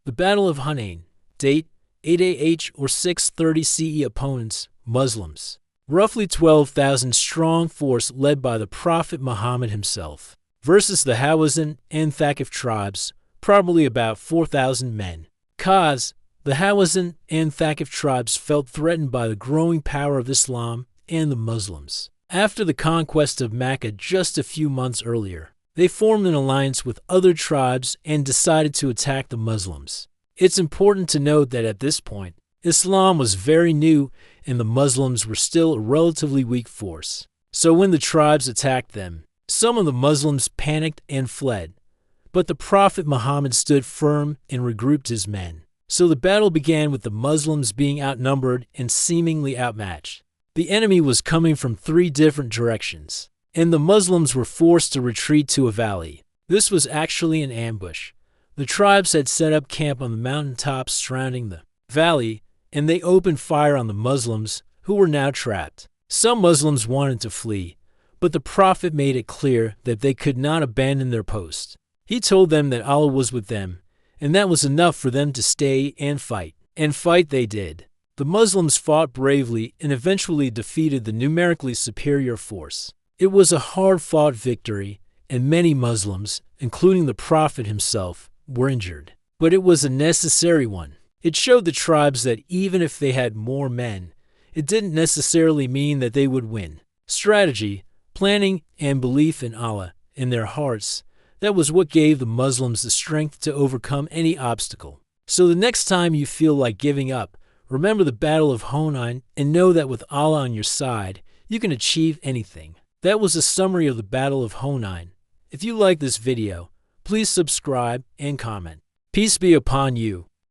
The Battle of Hunayn. Date 8 or 630 CE. Opponents, Muslims. Roughly 12,000 strong force led by the Prophet Muhammad himself. Versus the Hawazin and Thakif tribes, probably about 4,000 men. Cause, the Hawazin and Thakif tribes felt threatened by the growing power of Islam and the Muslims. After the conquest of Mecca just a few months earlier, they formed an alliance with other tribes and decided to attack the Muslims. It's important to note that at this point, Islam was very new and the Muslims were still a relatively weak force. So when the tribes attacked them, some of the Muslims panicked and fled. But the Prophet Muhammad stood firm and regrouped his men. So the battle began with the Muslims being outnumbered and seemingly outmatched. The enemy was coming from 3 different directions, and the Muslims were forced to retreat to a valley. This was actually an ambush. The tribes had set up camp on the mountaintops surrounding the valley, and they opened fire on the Muslims, who were now trapped. Some Muslims wanted to flee, but the Prophet made it clear that they could not abandon their post. He told them that Allah was with them, and that was enough for them to stay and fight. And fight they did. The Muslims fought bravely and eventually defeated the numerically superior force. It was a hard-fought victory, and many Muslims, including the Prophet himself, were injured. But it was a necessary one. It showed the tribes that even if they had more men, it didn't necessarily mean that they would win. Strategy, planning, and belief in Allah in their hearts, that was what gave the Muslims the strength to overcome any obstacle. So the next time you feel like giving up, remember the Battle of Hunayn and know that with Allah on your side, you can achieve anything. That was a summary of the Battle of Hunayn. If you like this video, please subscribe and comment. Peace be upon you.